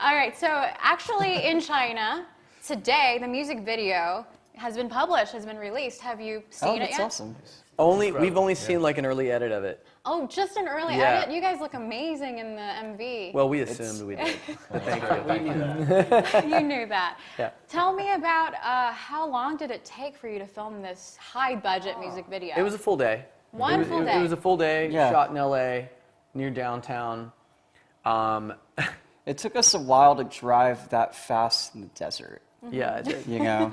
All right, so actually in China, today the music video has been published, has been released. Have you seen it yet? Oh, that's awesome. We've only seen like an early edit of it. Oh, just an early edit? You guys look amazing in the MV. Well, we assumed we did. Thank you. We knew that. You knew that. Yeah. Tell me about how long did it take for you to film this high-budget music video? It was a full day. One full day. It was a full day, Yeah. shot in LA, near downtown. It took us a while to drive that fast in the desert. Yeah, it did. You know,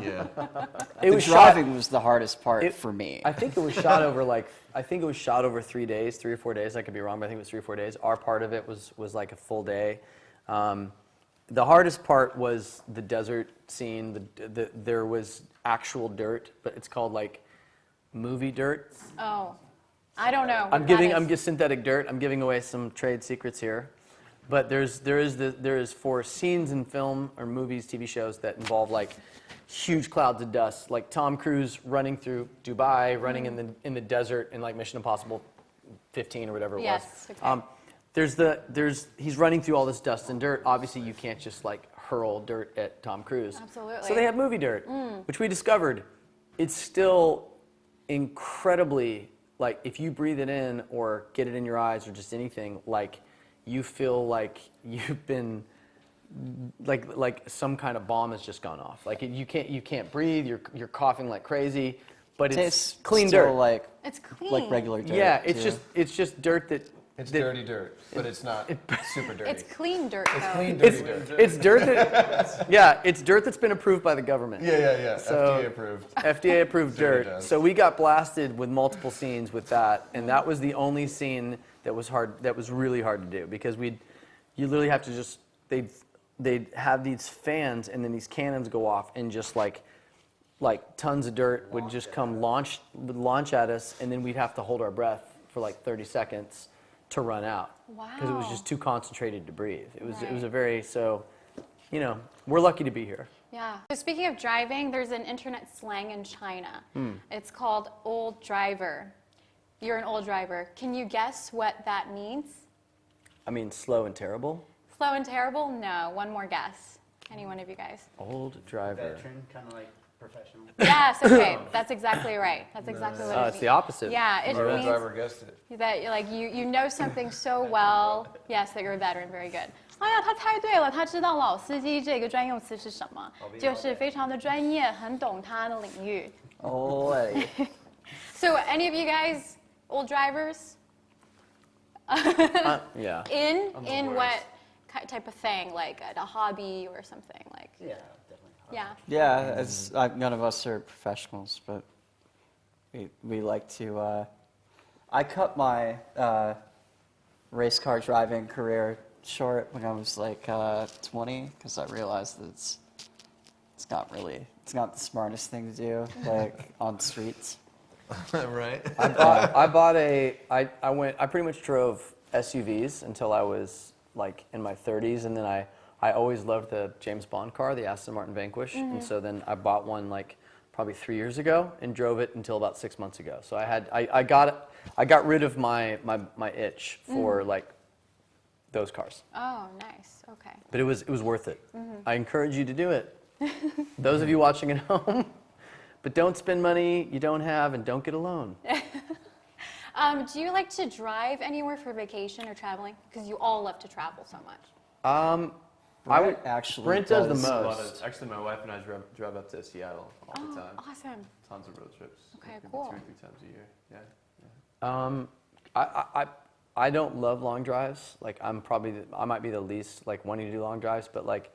It was driving was the hardest part for me. I think it was shot over I think it was shot over 3 days, 3 or 4 days. I could be wrong, but I think it was 3 or 4 days. Our part of it was like a full day. The hardest part was the desert scene. There was actual dirt, but it's called like movie dirt. Oh, I don't know. I'm just synthetic dirt. I'm giving away some trade secrets here. But there is for scenes in film or movies, TV shows that involve like huge clouds of dust, like Tom Cruise running through Dubai, running in the desert in like Mission Impossible 15 or whatever it yes, was. Okay. He's running through all this dust and dirt. Obviously, you can't just like hurl dirt at Tom Cruise. Absolutely. So they have movie dirt, which we discovered. It's still incredibly like if you breathe it in or get it in your eyes or just anything like. You feel like you've been like some kind of bomb has just gone off. Like you can't breathe. You're coughing like crazy, but it's clean dirt. Like it's clean. like regular dirt. Yeah, it's just dirt that. It's dirty dirt, but it's not super dirty. It's clean dirt, though. It's clean, dirty dirt. It's dirt that. It's dirt that's been approved by the government. Yeah. So, FDA approved. FDA approved dirt. Dust. So we got blasted with multiple scenes with that, and that was the only scene that was hard. That was really hard to do because you literally have to just they'd have these fans and then these cannons go off and just like tons of dirt would just come launch at us, and then we'd have to hold our breath for like 30 seconds to run out. Wow. Because it was just too concentrated to breathe. It was Right. a very we're lucky to be here. Yeah. So speaking of driving, there's an internet slang in China. It's called old driver. You're an old driver. Can you guess what that means? I mean, slow and terrible. Slow and terrible? No. One more guess. Any one of you guys? Old driver. Veteran, kind of like professional. Yes. Okay. That's exactly right. That's exactly what it means. It's the opposite. Yeah. It Our means driver guessed it. that you know something so well. Yes, that you're a veteran. Very good. 哎呀，他猜对了，他知道老司机这个专用词是什么，就是非常的专业，很懂他的领域。Oh, So, any of you guys old drivers? Yeah. In what type of thing, like a hobby or something like? Yeah, definitely. Yeah. yeah. None of us are professionals, but we like to. I cut my race car driving career short when I was like 20 because I realized that it's not the smartest thing to do like on streets. Right. I pretty much drove SUVs until I was like in my 30s, and then I always loved the James Bond car, the Aston Martin Vanquish, and so then I bought one like probably 3 years ago and drove it until about 6 months ago. So I got rid of my itch for like those cars. Oh, nice. Okay. But it was worth it. I encourage you to do it. Those of you watching at home, but don't spend money you don't have and don't get a loan. Do you like to drive anywhere for vacation or traveling? Because you all love to travel so much. I would actually Brent does the does a most. Actually, my wife and I drive up to Seattle all the time. Awesome. Tons of road trips. Okay, Maybe cool. 2 or 3 times a year. Yeah. I don't love long drives. Like I might be the least like wanting to do long drives, but like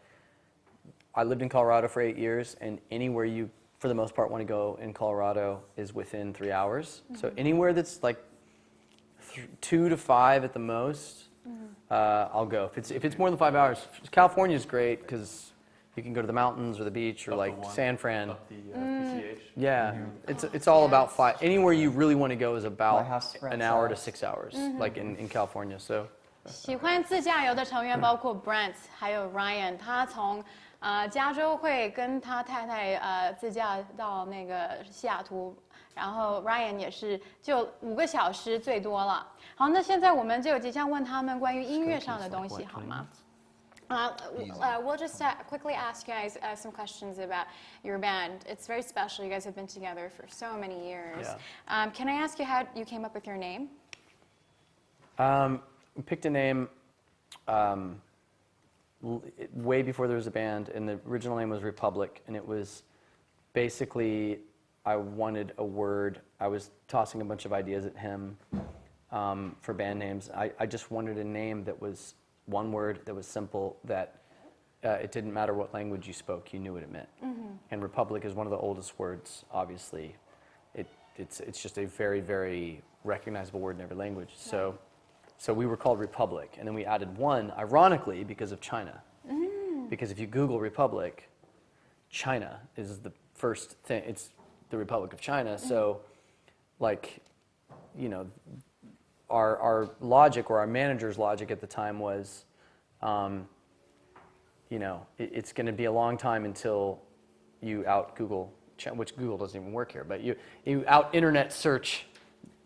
I lived in Colorado for 8 years, and anywhere you for the most part want to go in Colorado is within 3 hours. So anywhere that's like 2 to 5 at the most, I'll go. If it's more than 5 hours, California is great because you can go to the mountains or the beach or Up like the one, San Fran. Up the PCH. Yeah, it's all about 5. Anywhere you really want to go is My about house an hour to 6 hours, like in California. So 喜欢自驾游的成员包括 Brent 还有 Ryan， 他从加州会跟他太太自驾到那个西雅图，然后 Ryan 也是就5个小时最多了。好，那现在我们就即将问他们关于音乐上的东西，好吗？ We'll just quickly ask you guys some questions about your band. It's very special. You guys have been together for so many years. Yeah. Can I ask you how you came up with your name? We picked a name way before there was a band, and the original name was Republic, and it was basically I wanted a word. I was tossing a bunch of ideas at him for band names. I just wanted a name that was one word, that was simple, that it didn't matter what language you spoke, you knew what it meant. And Republic is one of the oldest words, obviously. It's just a very, very recognizable word in every language. So we were called Republic, and then we added one, ironically, because of China. Because if you Google Republic, China is the first thing. It's the Republic of China. So, like, you know, our logic, or our manager's logic at the time was, you know, it's going to be a long time until you out Google, which Google doesn't even work here, but you out internet search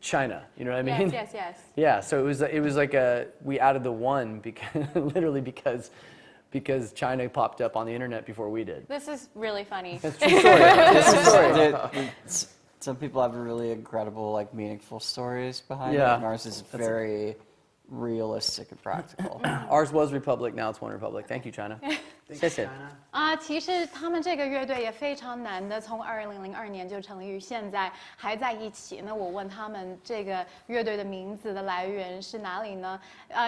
China. You know what I mean? Yes, yes, yes. Yeah. So it was like we added the one because literally because China popped up on the internet before we did. This is really funny. That's a true story. It's a true story. Some people have really incredible, like, meaningful stories behind Yeah. it, and ours is very realistic and practical. Ours was Republic, now it's OneRepublic. Thank you, China. Thanks,谢谢。 China.其实他们这个乐队也非常难的，从2002年就成立，于现在还在一起。那我问他们这个乐队的名字的来源是哪里呢？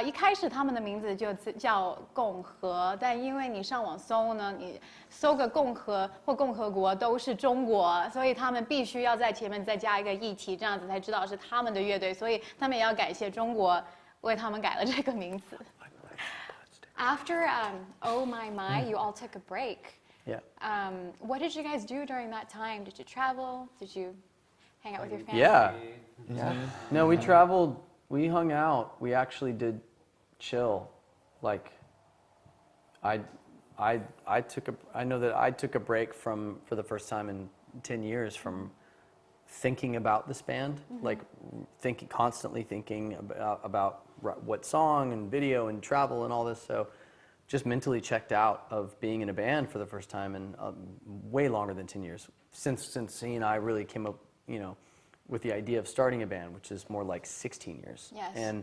一开始他们的名字就叫共和，但因为你上网搜呢，你搜个共和或共和国都是中国，所以他们必须要在前面再加一个议题，这样子才知道是他们的乐队。所以他们也要感谢中国为他们改了这个名字。After Oh My, you all took a break. Yeah. What did you guys do during that time? Did you travel? Did you hang out with your family? Yeah. Yeah. No, we traveled. We hung out. We actually did chill. Like, I know that I took a break for the first time in 10 years from thinking about this band, like constantly thinking about what song and video and travel and all this. So just mentally checked out of being in a band for the first time in way longer than 10 years. Since he and I really came up, you know, with the idea of starting a band, which is more like 16 years. Yes. And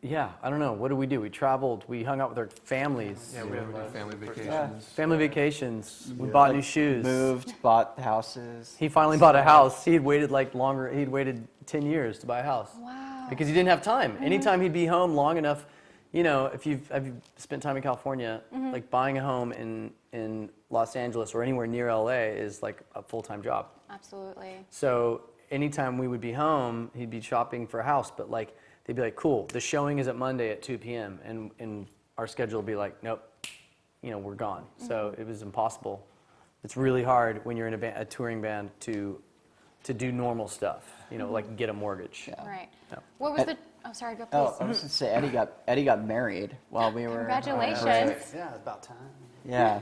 yeah, I don't know. What did we do? We traveled. We hung out with our families. Yeah, we had family vacations. Family vacations. We bought new shoes. Moved, bought houses. He finally bought a house. He'd waited He'd waited 10 years to buy a house. Wow. Because he didn't have time. Anytime he'd be home long enough, you know, if you've spent time in California, like buying a home in Los Angeles or anywhere near LA is like a full-time job. Absolutely. So anytime we would be home, he'd be shopping for a house, but like they'd be like, cool, the showing is at Monday at 2 p.m. and our schedule would be like, nope, you know, we're gone. So it was impossible. It's really hard when you're in a touring band to do normal stuff, you know, like get a mortgage. Yeah. Right. Yeah. What was the? Oh, sorry. Go please. Oh, I was going to say Eddie got married while we were. Congratulations. Yeah, it's about time. Yeah.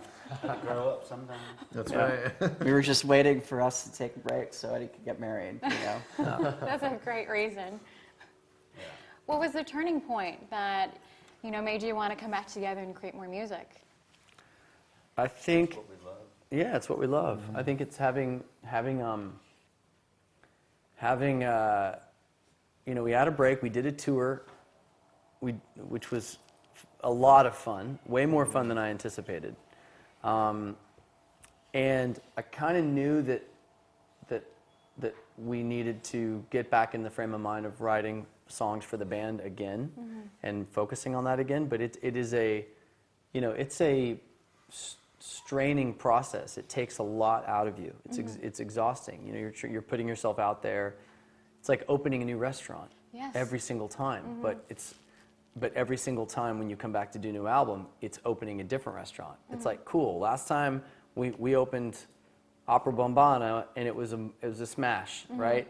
Grow up sometime. That's Yeah. right. We were just waiting for us to take a break so Eddie could get married, you know. That's a great reason. What was the turning point that, you know, made you want to come back together and create more music? I think, What we love. yeah, it's what we love. I think it's having you know, we had a break. We did a tour, which was a lot of fun, way more fun than I anticipated. And I kind of knew that we needed to get back in the frame of mind of writing songs for the band again and focusing on that again. But it is a, you know, it's a straining process. It takes a lot out of you. It's exhausting. You know, you're putting yourself out there. It's like opening a new restaurant every single time. But every single time when you come back to do a new album, it's opening a different restaurant. It's like, cool. Last time we opened Opera Bombana and it was a smash, right?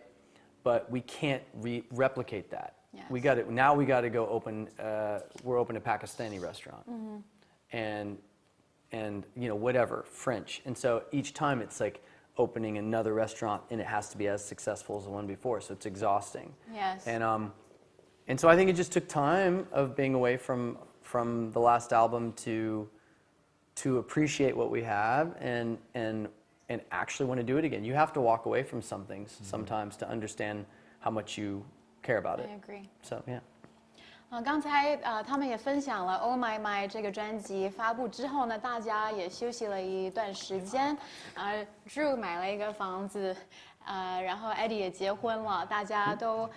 But we can't replicate that. Yes. We got it. Now we got to go open. We're opening a Pakistani restaurant, and you know, whatever, French. And so each time it's like opening another restaurant, and it has to be as successful as the one before. So it's exhausting. Yes. And so I think it just took time of being away from the last album to appreciate what we have and actually want to do it again. You have to walk away from some things sometimes to understand how much you care about it. I agree. So yeah. 刚才他们也分享了《Oh My My》这个专辑发布之后呢，大家也休息了一段时间。Drew 买了一个房子，然后 Eddie 也结婚了，大家都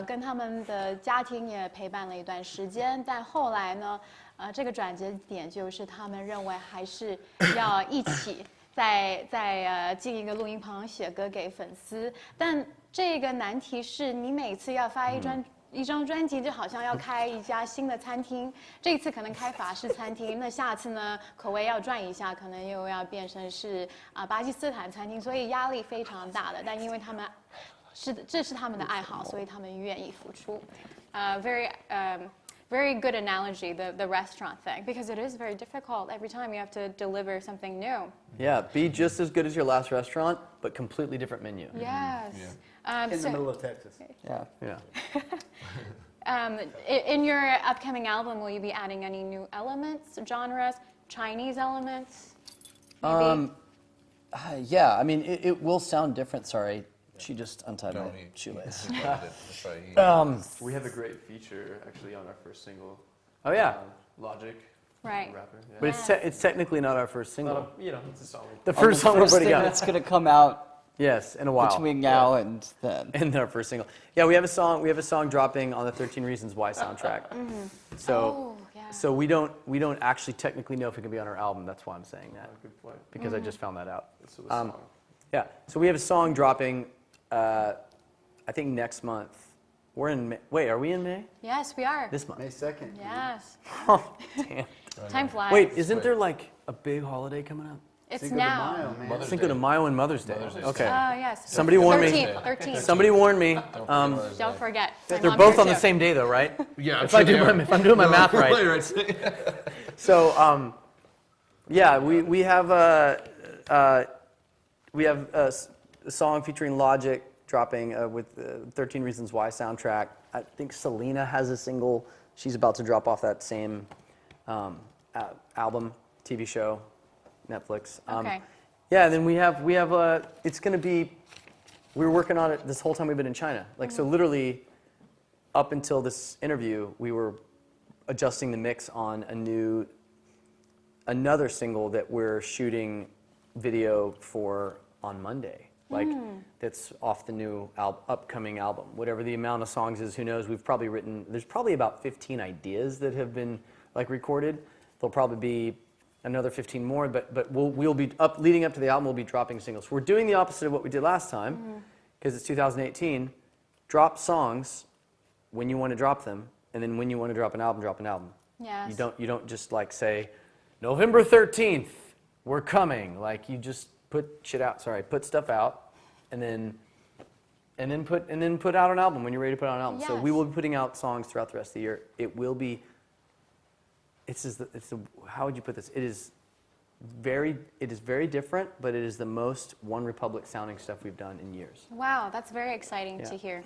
跟他们的家庭也陪伴了一段时间。但后来呢，这个转折点就是他们认为还是要一起再进一个录音棚写歌给粉丝。但这个难题是你每次要发一张专辑就好像要开一家新的餐厅，这一次可能开法式餐厅，那下次呢口味要转一下，可能又要变成是巴基斯坦餐厅，所以压力非常大的。但因为他们这是他们的爱好，所以他们愿意付出。Very good analogy, the restaurant thing, because it is very difficult. Every time you have to deliver something new. Yeah, be just as good as your last restaurant, but completely different menu. Yes. In the middle of Texas. Yeah. Yeah. In your upcoming album, will you be adding any new elements, genres, Chinese elements? Maybe? Yeah, I mean, it will sound different. Sorry, she just untied my shoelace. We have a great feature actually on our first single. Oh yeah, Logic. Right. Rapper. Yeah. but it's technically not our first single. It's a song. The first song we're First putting thing out. that's going to come out Yes, in a while. between now and then. And our first single. Yeah, we have a song dropping on the 13 Reasons Why soundtrack. So Oh, yeah. so we don't actually technically know if it can be on our album. That's why I'm saying that, Good point. because I just found that out. So the song. Yeah, so we have a song dropping I think next month. We're in May. Wait, are we in May? Yes, we are. This month. May 2nd. Yes. Oh, damn. Time flies. Wait, isn't there like a big holiday coming up? It's Cinco de now. Mayo, man. Cinco de Mayo and Mother's Day. Okay. Yes. Somebody warn me. 13th. Somebody warn me. Don't forget. My They're mom's both here on the too. same day, though, right? Yeah, If I'm doing my math right. So, yeah, we have a song featuring Logic dropping with the 13 Reasons Why soundtrack. I think Selena has a single. She's about to drop off that same album, TV show, Netflix. Okay. Yeah, and then we have it's going to be, we were working on it this whole time we've been in China. Like, so literally up until this interview, we were adjusting the mix on another single that we're shooting video for on Monday. Like, that's off the new upcoming album. Whatever the amount of songs is, who knows? We've probably there's probably about 15 ideas that have been like recorded. There'll probably be another 15 more, but we'll be leading up to the album, we'll be dropping singles. We're doing the opposite of what we did last time, because it's 2018. Drop songs when you want to drop them, and then when you want to drop an album, drop an album. Yes. You don't just like say, November 13th, we're coming. Like, you just put stuff out, and then put out an album when you're ready to put out an album. So we Yes. will be putting out songs throughout the rest of the year. It will be. How would you put this? It is very different, but it is the most OneRepublic sounding stuff we've done in years. Wow, that's very exciting Yeah. to hear.